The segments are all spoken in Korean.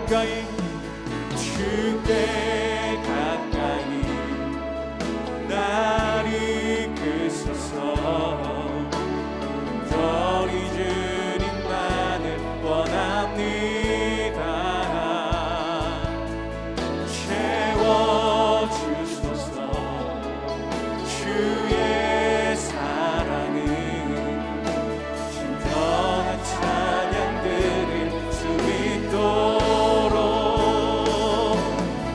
가까이 주께 가까이 날 이끄소서. 우리 주님만을 원합니다. 채워주소서. 주의 사랑은 신선한 찬양 드릴 수 있도록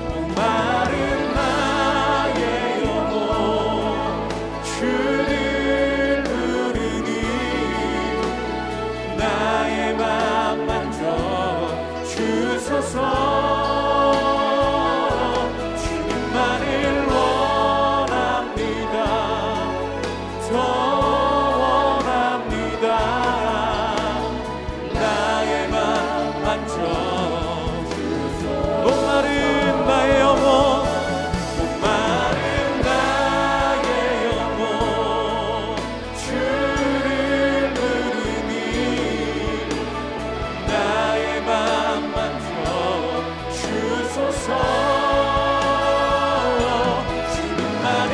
목마른 나의 영혼 주를 부르니 나의 맘 만져 주소서. 주님만을 원합니다. 더 원합니다. 나의 맘 만져 주소서. 목마른 나의 영혼 목마른 나의 영혼 주를 부르니 나의 맘 만져 주소서. 주님만을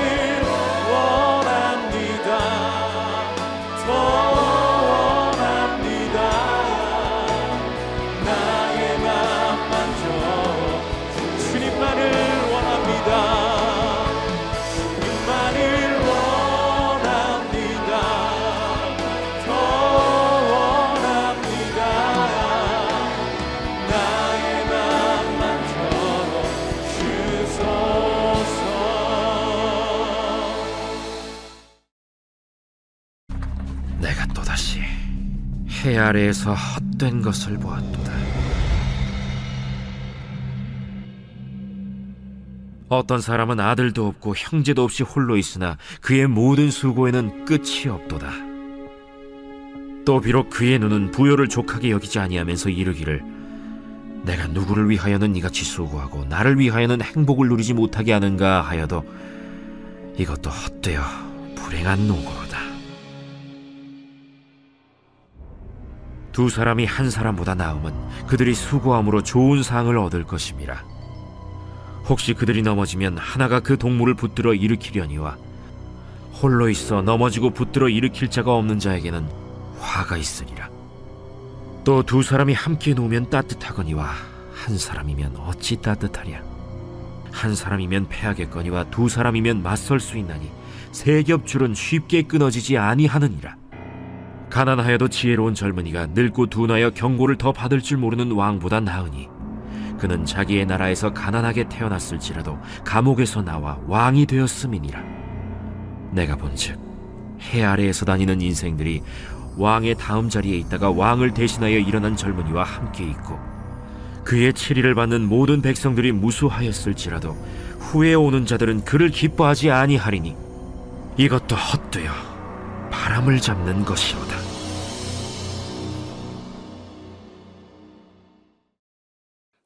원합니다. 더 원합니다. 나의 맘 만져 주님만을 원합니다. 주님만을 원합니다. 더 원합니다. 나의 맘 만져 주소서. 내가 또다시 해 아래에서 헛된 것을 보았도다. 어떤 사람은 아들도 없고 형제도 없이 홀로 있으나 그의 모든 수고에는 끝이 없도다. 또 비록 그의 눈은 부요를 족하게 여기지 아니하면서 이르기를 내가 누구를 위하여는 이같이 수고하고 나를 위하여는 행복을 누리지 못하게 하는가 하여도 이것도 헛되어 불행한 노고로다. 두 사람이 한 사람보다 나음은 그들이 수고함으로 좋은 상을 얻을 것임이라. 혹시 그들이 넘어지면 하나가 그 동물을 붙들어 일으키려니와 홀로 있어 넘어지고 붙들어 일으킬 자가 없는 자에게는 화가 있으리라. 또 두 사람이 함께 누우면 따뜻하거니와 한 사람이면 어찌 따뜻하랴. 한 사람이면 패하겠거니와 두 사람이면 맞설 수 있나니 세 겹줄은 쉽게 끊어지지 아니하느니라. 가난하여도 지혜로운 젊은이가 늙고 둔하여 경고를 더 받을 줄 모르는 왕보다 나으니 그는 자기의 나라에서 가난하게 태어났을지라도 감옥에서 나와 왕이 되었음이니라. 내가 본즉 해 아래에서 다니는 인생들이 왕의 다음 자리에 있다가 왕을 대신하여 일어난 젊은이와 함께 있고 그의 치리를 받는 모든 백성들이 무수하였을지라도 후에 오는 자들은 그를 기뻐하지 아니하리니 이것도 헛되어 바람을 잡는 것이로다.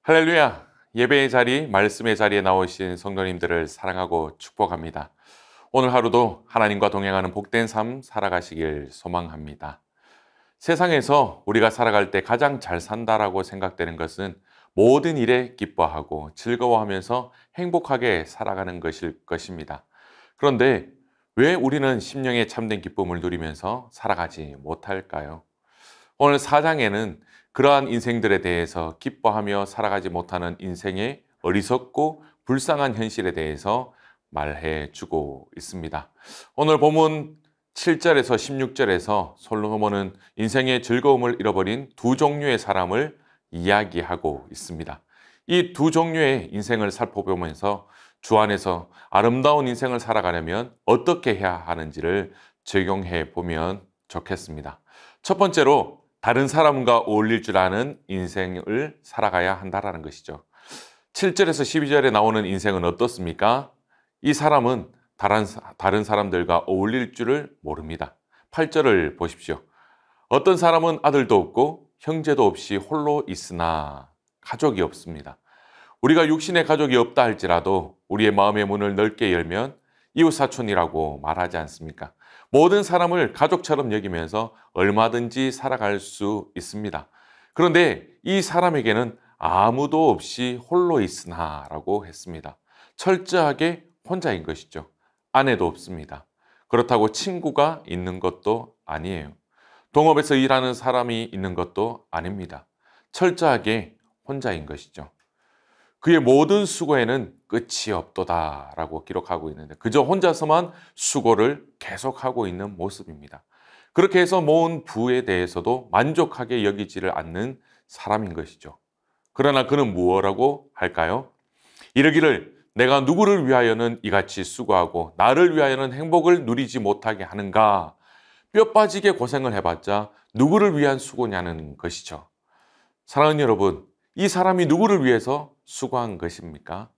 할렐루야! 예배의 자리, 말씀의 자리에 나오신 성도님들을 사랑하고 축복합니다. 오늘 하루도 하나님과 동행하는 복된 삶 살아가시길 소망합니다. 세상에서 우리가 살아갈 때 가장 잘 산다라고 생각되는 것은 모든 일에 기뻐하고 즐거워하면서 행복하게 살아가는 것일 것입니다. 그런데 왜 우리는 심령의 참된 기쁨을 누리면서 살아가지 못할까요? 오늘 4장에는 그러한 인생들에 대해서 기뻐하며 살아가지 못하는 인생의 어리석고 불쌍한 현실에 대해서 말해 주고 있습니다. 오늘 본문 7절에서 16절에서 솔로몬은 인생의 즐거움을 잃어버린 두 종류의 사람을 이야기하고 있습니다. 이 두 종류의 인생을 살펴보면서 주 안에서 아름다운 인생을 살아가려면 어떻게 해야 하는지를 적용해 보면 좋겠습니다. 첫 번째로 다른 사람과 어울릴 줄 아는 인생을 살아가야 한다는 것이죠. 7절에서 12절에 나오는 인생은 어떻습니까? 이 사람은 다른 사람들과 어울릴 줄을 모릅니다. 8절을 보십시오. 어떤 사람은 아들도 없고 형제도 없이 홀로 있으나 가족이 없습니다. 우리가 육신의 가족이 없다 할지라도 우리의 마음의 문을 넓게 열면 이웃사촌이라고 말하지 않습니까? 모든 사람을 가족처럼 여기면서 얼마든지 살아갈 수 있습니다. 그런데 이 사람에게는 아무도 없이 홀로 있으나 라고 했습니다. 철저하게 혼자인 것이죠. 아내도 없습니다. 그렇다고 친구가 있는 것도 아니에요. 동업에서 일하는 사람이 있는 것도 아닙니다. 철저하게 혼자인 것이죠. 그의 모든 수고에는 끝이 없도다 라고 기록하고 있는데 그저 혼자서만 수고를 계속하고 있는 모습입니다. 그렇게 해서 모은 부에 대해서도 만족하게 여기지를 않는 사람인 것이죠. 그러나 그는 무엇라고 할까요? 이르기를 내가 누구를 위하여는 이같이 수고하고 나를 위하여는 행복을 누리지 못하게 하는가? 뼈 빠지게 고생을 해봤자 누구를 위한 수고냐는 것이죠. 사랑하는 여러분, 이 사람이 누구를 위해서 수고한 것입니까?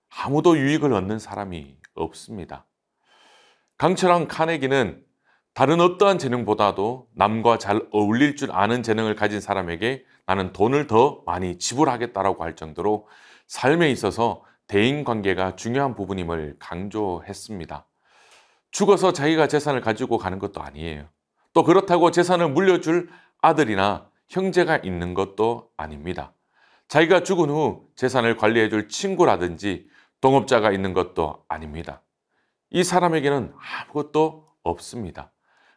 아무도 유익을 얻는 사람이 없습니다. 강철한 카네기는 다른 어떠한 재능보다도 남과 잘 어울릴 줄 아는 재능을 가진 사람에게 나는 돈을 더 많이 지불하겠다라고 할 정도로 삶에 있어서 대인관계가 중요한 부분임을 강조했습니다. 죽어서 자기가 재산을 가지고 가는 것도 아니에요. 또 그렇다고 재산을 물려줄 아들이나 형제가 있는 것도 아닙니다. 자기가 죽은 후 재산을 관리해줄 친구라든지 동업자가 있는 것도 아닙니다. 이 사람에게는 아무것도 없습니다.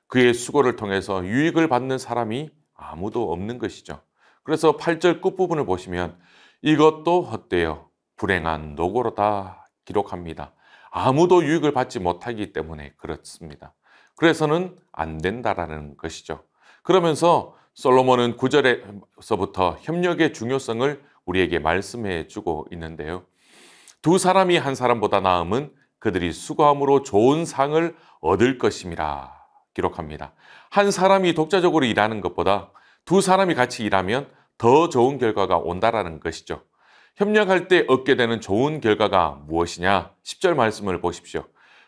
그의 수고를 통해서 유익을 받는 사람이 아무도 없는 것이죠. 그래서 8절 끝부분을 보시면 이것도 헛되어 불행한 노고로다 기록합니다. 아무도 유익을 받지 못하기 때문에 그렇습니다. 그래서는 안 된다라는 것이죠. 그러면서 솔로몬은 9절에서부터 협력의 중요성을 우리에게 말씀해 주고 있는데요. 두 사람이 한 사람보다 나음은 그들이 수고함으로 좋은 상을 얻을 것임이라 기록합니다. 한 사람이 독자적으로 일하는 것보다 두 사람이 같이 일하면 더 좋은 결과가 온다라는 것이죠. 협력할 때 얻게 되는 좋은 결과가 무엇이냐? 10절 말씀을 보십시오.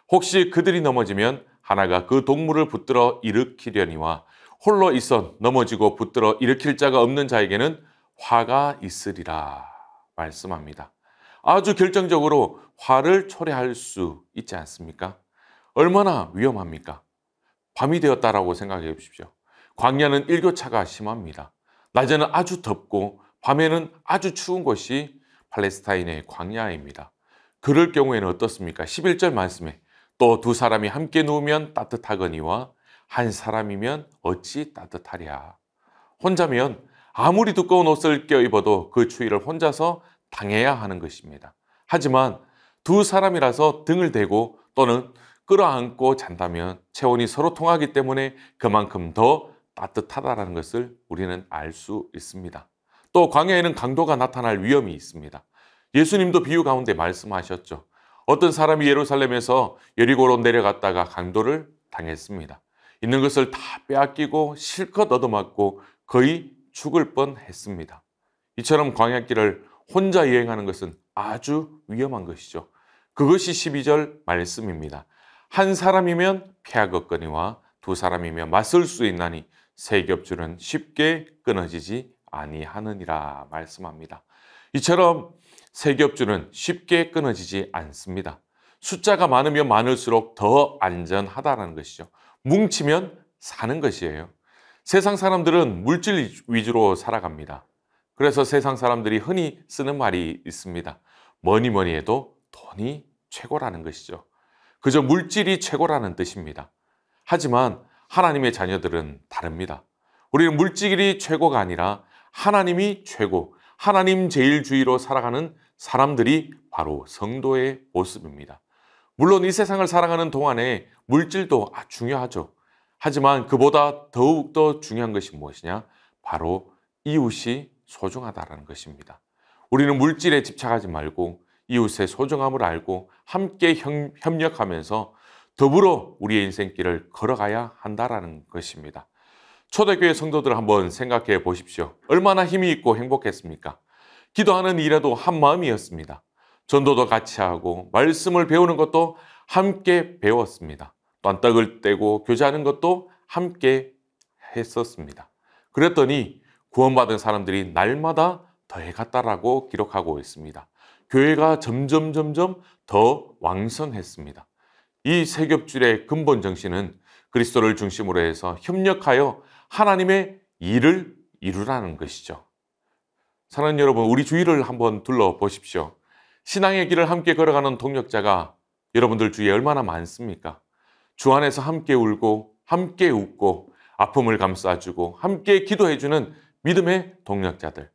혹시 그들이 넘어지면 하나가 그 동물을 붙들어 일으키려니와 홀로 있어 넘어지고 붙들어 일으킬 자가 없는 자에게는 화가 있으리라 말씀합니다. 아주 결정적으로 화를 초래할 수 있지 않습니까? 얼마나 위험합니까? 밤이 되었다라고 생각해 보십시오. 광야는 일교차가 심합니다. 낮에는 아주 덥고 밤에는 아주 추운 곳이 팔레스타인의 광야입니다. 그럴 경우에는 어떻습니까? 11절 말씀에 또 두 사람이 함께 누우면 따뜻하거니와 한 사람이면 어찌 따뜻하랴. 혼자면 아무리 두꺼운 옷을 껴입어도 그 추위를 혼자서 당해야 하는 것입니다. 하지만 두 사람이라서 등을 대고 또는 끌어안고 잔다면 체온이 서로 통하기 때문에 그만큼 더 따뜻하다는 것을 우리는 알 수 있습니다. 또 광야에는 강도가 나타날 위험이 있습니다. 예수님도 비유 가운데 말씀하셨죠. 어떤 사람이 예루살렘에서 여리고로 내려갔다가 강도를 당했습니다. 있는 것을 다 빼앗기고 실컷 얻어맞고 거의 죽을 뻔했습니다. 이처럼 광야길을 혼자 여행하는 것은 아주 위험한 것이죠. 그것이 12절 말씀입니다. 한 사람이면 피하겠거니와 두 사람이면 맞설 수 있나니 세 겹줄은 쉽게 끊어지지 아니하느니라 말씀합니다. 이처럼 세 겹줄은 쉽게 끊어지지 않습니다. 숫자가 많으면 많을수록 더 안전하다는 것이죠. 뭉치면 사는 것이에요. 세상 사람들은 물질 위주로 살아갑니다. 그래서 세상 사람들이 흔히 쓰는 말이 있습니다. 뭐니 뭐니 해도 돈이 최고라는 것이죠. 그저 물질이 최고라는 뜻입니다. 하지만 하나님의 자녀들은 다릅니다. 우리는 물질이 최고가 아니라 하나님이 최고, 하나님 제일주의로 살아가는 사람들이 바로 성도의 모습입니다. 물론 이 세상을 살아가는 동안에 물질도 중요하죠. 하지만 그보다 더욱더 중요한 것이 무엇이냐? 바로 이웃이 소중하다는 것입니다. 우리는 물질에 집착하지 말고 이웃의 소중함을 알고 함께 협력하면서 더불어 우리의 인생길을 걸어가야 한다는 것입니다. 초대교회 성도들 한번 생각해 보십시오. 얼마나 힘이 있고 행복했습니까? 기도하는 일에도 한 마음이었습니다. 전도도 같이 하고 말씀을 배우는 것도 함께 배웠습니다. 또한 떡을 떼고 교제하는 것도 함께 했었습니다. 그랬더니 구원받은 사람들이 날마다 더해갔다라고 기록하고 있습니다. 교회가 점점 더 왕성했습니다. 이 세 겹줄의 근본 정신은 그리스도를 중심으로 해서 협력하여 하나님의 일을 이루라는 것이죠. 사랑하는 여러분, 우리 주위를 한번 둘러보십시오. 신앙의 길을 함께 걸어가는 동역자가 여러분들 주위에 얼마나 많습니까? 주 안에서 함께 울고 함께 웃고 아픔을 감싸주고 함께 기도해주는 믿음의 동역자들.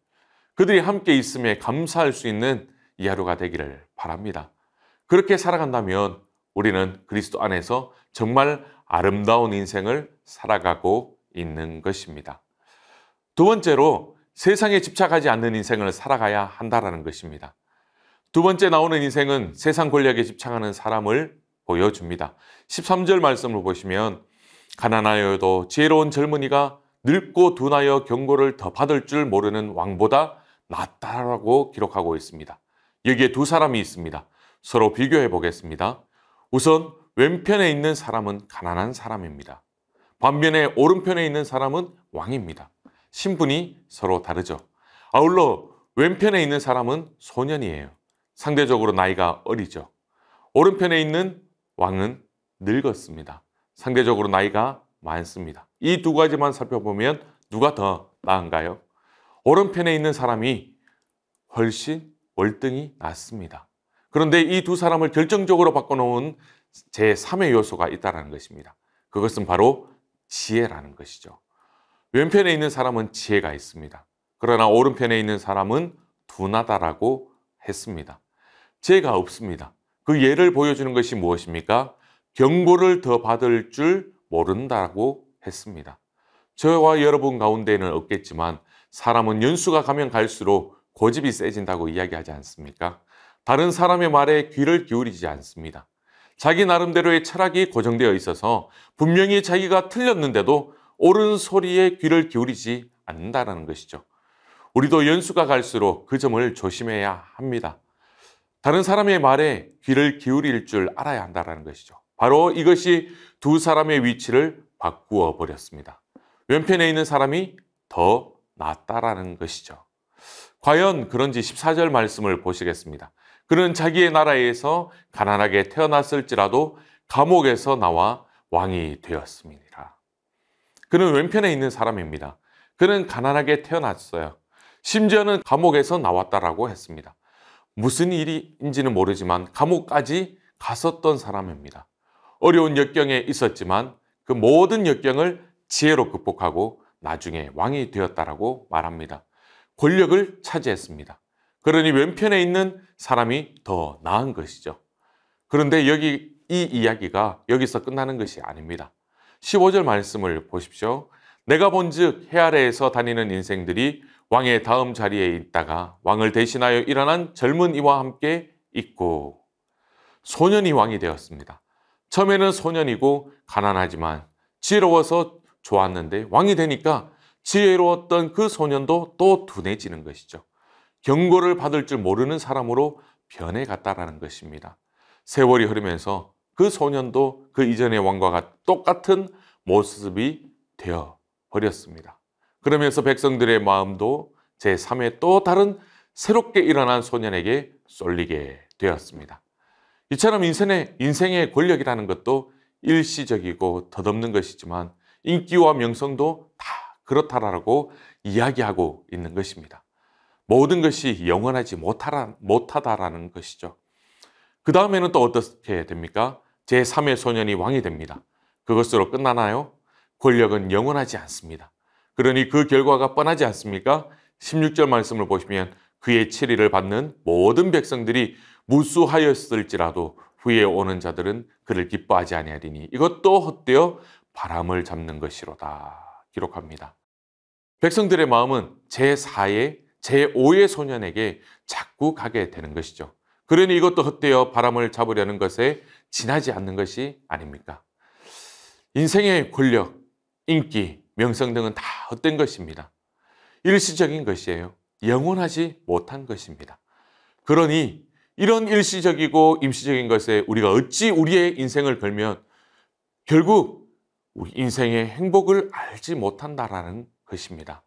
그들이 함께 있음에 감사할 수 있는 이 하루가 되기를 바랍니다. 그렇게 살아간다면 우리는 그리스도 안에서 정말 아름다운 인생을 살아가고 있는 것입니다. 두 번째로 세상에 집착하지 않는 인생을 살아가야 한다는 것입니다. 두 번째 나오는 인생은 세상 권력에 집착하는 사람을 보여줍니다. 13절 말씀을 보시면 가난하여도 지혜로운 젊은이가 늙고 둔하여 경고를 더 받을 줄 모르는 왕보다 낫다라고 기록하고 있습니다. 여기에 두 사람이 있습니다. 서로 비교해 보겠습니다. 우선 왼편에 있는 사람은 가난한 사람입니다. 반면에 오른편에 있는 사람은 왕입니다. 신분이 서로 다르죠. 아울러 왼편에 있는 사람은 소년이에요. 상대적으로 나이가 어리죠. 오른편에 있는 왕은 늙었습니다. 상대적으로 나이가 많습니다. 이 두 가지만 살펴보면 누가 더 나은가요? 오른편에 있는 사람이 훨씬 월등히 낫습니다. 그런데 이 두 사람을 결정적으로 바꿔놓은 제3의 요소가 있다는 것입니다. 그것은 바로 지혜라는 것이죠. 왼편에 있는 사람은 지혜가 있습니다. 그러나 오른편에 있는 사람은 둔하다라고 했습니다. 지혜가 없습니다. 그 예를 보여주는 것이 무엇입니까? 경고를 더 받을 줄 모른다고 했습니다. 저와 여러분 가운데는 없겠지만 사람은 연수가 가면 갈수록 고집이 세진다고 이야기하지 않습니까? 다른 사람의 말에 귀를 기울이지 않습니다. 자기 나름대로의 철학이 고정되어 있어서 분명히 자기가 틀렸는데도 옳은 소리에 귀를 기울이지 않는다는 것이죠. 우리도 연수가 갈수록 그 점을 조심해야 합니다. 다른 사람의 말에 귀를 기울일 줄 알아야 한다는 것이죠. 바로 이것이 두 사람의 위치를 바꾸어 버렸습니다. 왼편에 있는 사람이 더 낫다라는 것이죠. 과연 그런지 14절 말씀을 보시겠습니다. 그는 자기의 나라에서 가난하게 태어났을지라도 감옥에서 나와 왕이 되었습니다. 그는 왼편에 있는 사람입니다. 그는 가난하게 태어났어요. 심지어는 감옥에서 나왔다라고 했습니다. 무슨 일인지는 모르지만 감옥까지 갔었던 사람입니다. 어려운 역경에 있었지만 그 모든 역경을 지혜로 극복하고 나중에 왕이 되었다라고 말합니다. 권력을 차지했습니다. 그러니 왼편에 있는 사람이 더 나은 것이죠. 그런데 이 이야기가 여기서 끝나는 것이 아닙니다. 15절 말씀을 보십시오. 내가 본즉 해 아래에서 다니는 인생들이 왕의 다음 자리에 있다가 왕을 대신하여 일어난 젊은이와 함께 있고 소년이 왕이 되었습니다. 처음에는 소년이고 가난하지만 지혜로워서 좋았는데 왕이 되니까 지혜로웠던 그 소년도 또 둔해지는 것이죠. 경고를 받을 줄 모르는 사람으로 변해갔다라는 것입니다. 세월이 흐르면서 그 소년도 그 이전의 왕과 똑같은 모습이 되어 버렸습니다. 그러면서 백성들의 마음도 제3의 또 다른 새롭게 일어난 소년에게 쏠리게 되었습니다. 이처럼 인생의 권력이라는 것도 일시적이고 덧없는 것이지만 인기와 명성도 다 그렇다라고 이야기하고 있는 것입니다. 모든 것이 영원하지 못하다라는 것이죠. 그 다음에는 또 어떻게 됩니까? 제3의 소년이 왕이 됩니다. 그것으로 끝나나요? 권력은 영원하지 않습니다. 그러니 그 결과가 뻔하지 않습니까? 16절 말씀을 보시면 그의 치리를 받는 모든 백성들이 무수하였을지라도 후에 오는 자들은 그를 기뻐하지 아니하리니 이것도 헛되어 바람을 잡는 것이로다 기록합니다. 백성들의 마음은 제5의 소년에게 자꾸 가게 되는 것이죠. 그러니 이것도 헛되어 바람을 잡으려는 것에 지나지 않는 것이 아닙니까? 인생의 권력, 인기, 명성 등은 다 헛된 것입니다. 일시적인 것이에요. 영원하지 못한 것입니다. 그러니 이런 일시적이고 임시적인 것에 우리가 어찌 우리의 인생을 걸면 결국 우리 인생의 행복을 알지 못한다라는 것입니다.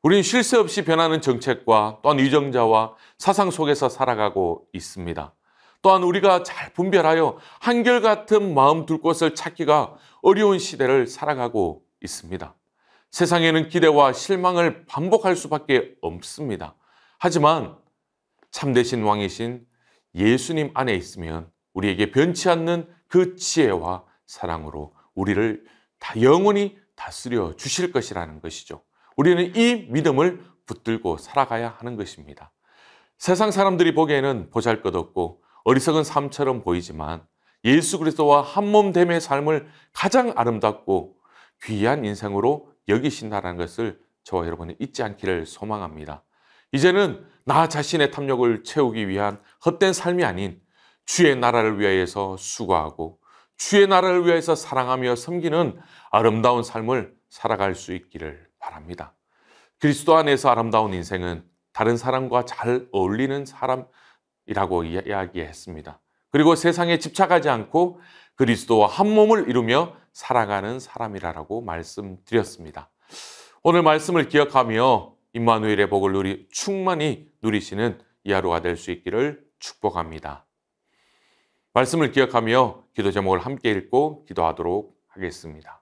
우리는 쉴 새 없이 변하는 정책과 또한 위정자와 사상 속에서 살아가고 있습니다. 또한 우리가 잘 분별하여 한결같은 마음 둘 곳을 찾기가 어려운 시대를 살아가고 있습니다. 세상에는 기대와 실망을 반복할 수밖에 없습니다. 하지만 참되신 왕이신 예수님 안에 있으면 우리에게 변치 않는 그 지혜와 사랑으로 우리를 다 영원히 다스려 주실 것이라는 것이죠. 우리는 이 믿음을 붙들고 살아가야 하는 것입니다. 세상 사람들이 보기에는 보잘것없고 어리석은 삶처럼 보이지만 예수 그리스도와 한몸됨의 삶을 가장 아름답고 귀한 인생으로 여기신다는 것을 저와 여러분이 잊지 않기를 소망합니다. 이제는 나 자신의 탐욕을 채우기 위한 헛된 삶이 아닌 주의 나라를 위하여서 수고하고 주의 나라를 위하여서 사랑하며 섬기는 아름다운 삶을 살아갈 수 있기를 바랍니다. 그리스도 안에서 아름다운 인생은 다른 사람과 잘 어울리는 사람이라고 이야기했습니다. 그리고 세상에 집착하지 않고 그리스도와 한 몸을 이루며 살아가는 사람이라고 말씀드렸습니다. 오늘 말씀을 기억하며 임마누엘의 복을 충만히 누리시는 이 하루가 될 수 있기를 축복합니다. 말씀을 기억하며 기도 제목을 함께 읽고 기도하도록 하겠습니다.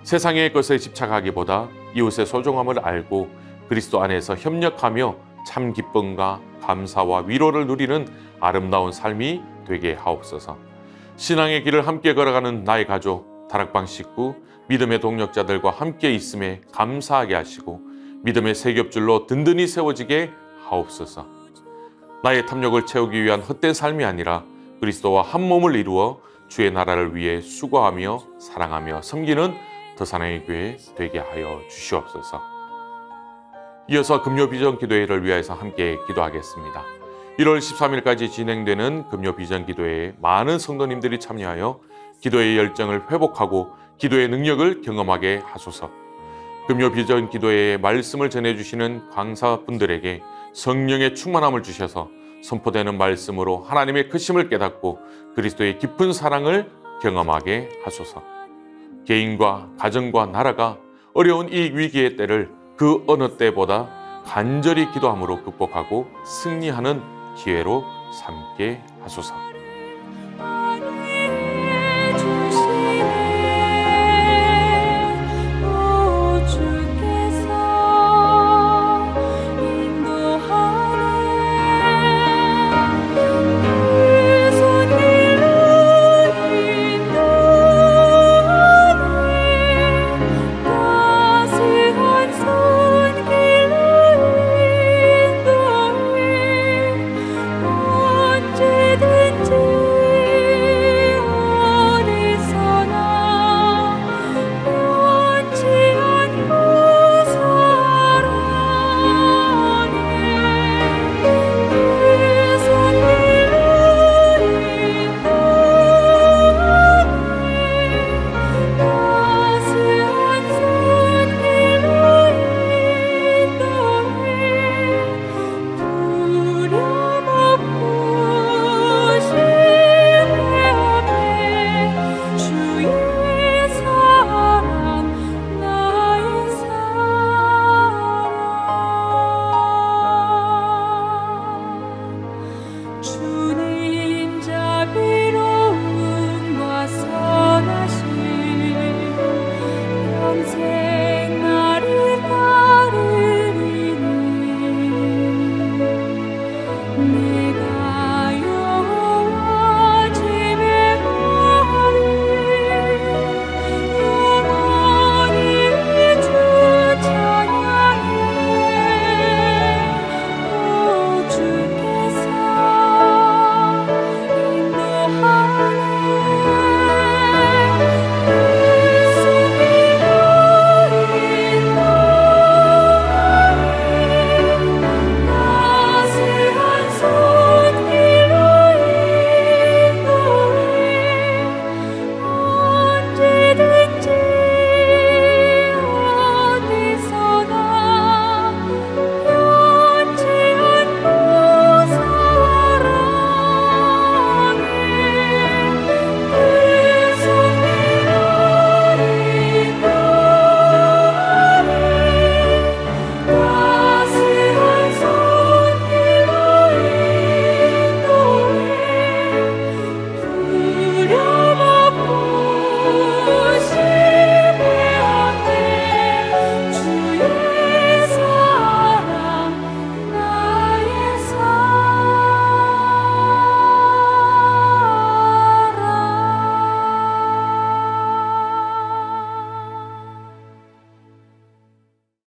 세상의 것에 집착하기보다 이웃의 소중함을 알고 그리스도 안에서 협력하며 참 기쁨과 감사와 위로를 누리는 아름다운 삶이 되게 하옵소서. 신앙의 길을 함께 걸어가는 나의 가족, 다락방 식구, 믿음의 동력자들과 함께 있음에 감사하게 하시고 믿음의 세겹줄로 든든히 세워지게 하옵소서. 나의 탐욕을 채우기 위한 헛된 삶이 아니라 그리스도와 한 몸을 이루어 주의 나라를 위해 수고하며 사랑하며 섬기는 더사랑의 교회 되게 하여 주시옵소서. 이어서 금요 비전 기도회를 위해서 함께 기도하겠습니다. 1월 13일까지 진행되는 금요 비전 기도회에 많은 성도님들이 참여하여 기도의 열정을 회복하고 기도의 능력을 경험하게 하소서. 금요 비전 기도회에 말씀을 전해주시는 강사분들에게 성령의 충만함을 주셔서 선포되는 말씀으로 하나님의 크심을 깨닫고 그리스도의 깊은 사랑을 경험하게 하소서. 개인과 가정과 나라가 어려운 이 위기의 때를 그 어느 때보다 간절히 기도함으로 극복하고 승리하는 기회로 삼게 하소서.